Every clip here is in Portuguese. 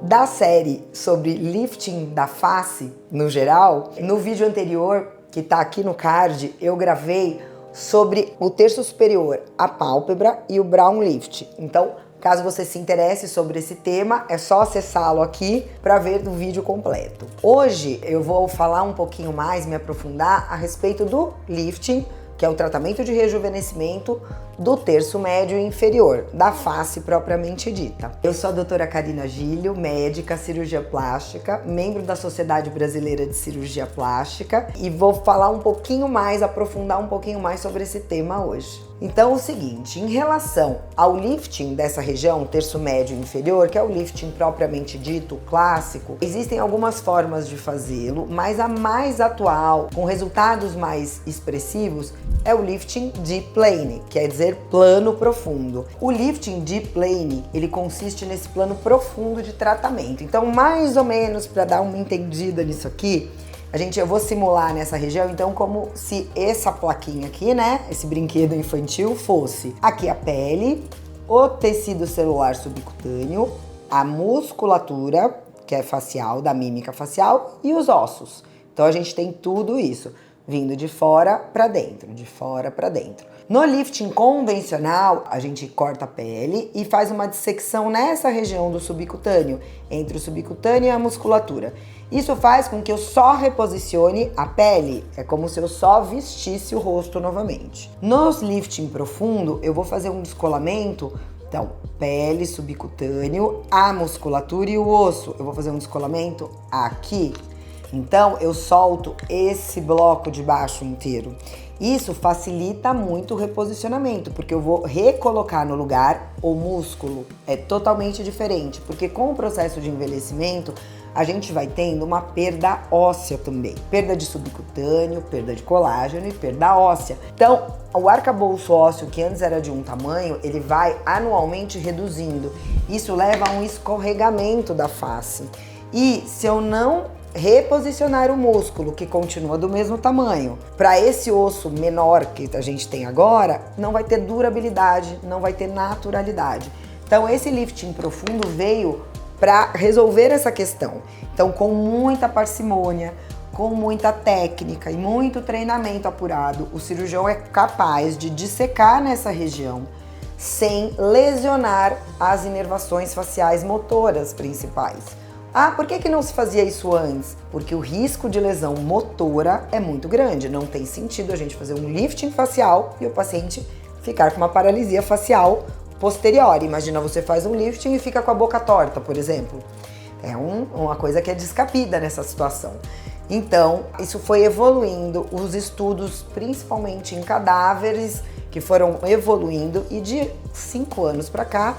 da série sobre lifting da face no geral. No vídeo anterior, que tá aqui no card, eu gravei sobre o terço superior, a pálpebra e o brow lift. Então, caso você se interesse sobre esse tema, é só acessá-lo aqui para ver o vídeo completo. Hoje eu vou falar um pouquinho mais, me aprofundar a respeito do lifting, que é o tratamento de rejuvenescimento do terço médio e inferior, da face propriamente dita. Eu sou a doutora Karina Gílio, médica, cirurgia plástica, membro da Sociedade Brasileira de Cirurgia Plástica, e vou falar um pouquinho mais, aprofundar um pouquinho mais sobre esse tema hoje. Então, o seguinte, em relação ao lifting dessa região, terço médio e inferior, que é o lifting propriamente dito, clássico, existem algumas formas de fazê-lo, mas a mais atual, com resultados mais expressivos, é o lifting deep plane, quer dizer plano profundo. O lifting deep plane, ele consiste nesse plano profundo de tratamento. Então, mais ou menos, para dar uma entendida nisso aqui, eu vou simular nessa região, então, como se essa plaquinha aqui, né, esse brinquedo infantil fosse aqui a pele, o tecido celular subcutâneo, a musculatura, que é facial, da mímica facial, e os ossos. Então, a gente tem tudo isso vindo de fora para dentro, de fora para dentro. No lifting convencional, a gente corta a pele e faz uma dissecção nessa região do subcutâneo, entre o subcutâneo e a musculatura. Isso faz com que eu só reposicione a pele, é como se eu só vestisse o rosto novamente. Nos lifting profundo, eu vou fazer um descolamento, então, pele, subcutâneo, a musculatura e o osso. Eu vou fazer um descolamento aqui. Então, eu solto esse bloco de baixo inteiro. Isso facilita muito o reposicionamento, porque eu vou recolocar no lugar o músculo. É totalmente diferente, porque com o processo de envelhecimento, a gente vai tendo uma perda óssea também. Perda de subcutâneo, perda de colágeno e perda óssea. Então, o arcabouço ósseo, que antes era de um tamanho, ele vai anualmente reduzindo. Isso leva a um escorregamento da face. E se eu não reposicionar o músculo, que continua do mesmo tamanho, para esse osso menor que a gente tem agora, não vai ter durabilidade, não vai ter naturalidade. Então, esse lifting profundo veio para resolver essa questão. Então, com muita parcimônia, com muita técnica e muito treinamento apurado, o cirurgião é capaz de dissecar nessa região sem lesionar as inervações faciais motoras principais. Ah, por que não se fazia isso antes? Porque o risco de lesão motora é muito grande. Não tem sentido a gente fazer um lifting facial e o paciente ficar com uma paralisia facial posterior. Imagina, você faz um lifting e fica com a boca torta, por exemplo. É uma coisa que é descabida nessa situação. Então, isso foi evoluindo, os estudos, principalmente em cadáveres, que foram evoluindo, e de 5 anos para cá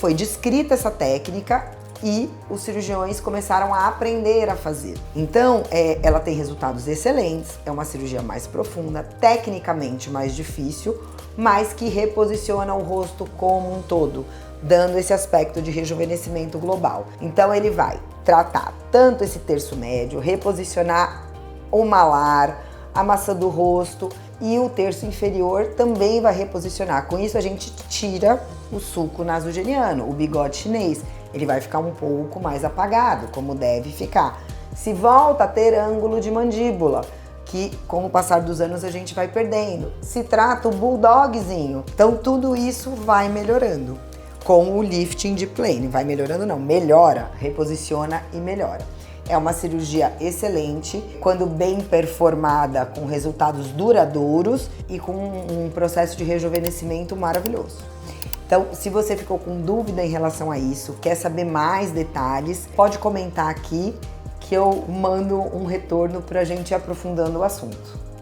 foi descrita essa técnica e os cirurgiões começaram a aprender a fazer. Então, ela tem resultados excelentes, é uma cirurgia mais profunda, tecnicamente mais difícil, mas que reposiciona o rosto como um todo, dando esse aspecto de rejuvenescimento global. Então, ele vai tratar tanto esse terço médio, reposicionar o malar, a maçã do rosto, e o terço inferior também vai reposicionar. Com isso, a gente tira o sulco nasogeniano, o bigode chinês. Ele vai ficar um pouco mais apagado, como deve ficar. Se volta a ter ângulo de mandíbula, que com o passar dos anos a gente vai perdendo. Se trata o bulldogzinho. Então tudo isso vai melhorando com o lifting de plane. Vai melhorando não, melhora, reposiciona e melhora. É uma cirurgia excelente, quando bem performada, com resultados duradouros e com um processo de rejuvenescimento maravilhoso. Então, se você ficou com dúvida em relação a isso, quer saber mais detalhes, pode comentar aqui que eu mando um retorno pra gente ir aprofundando o assunto.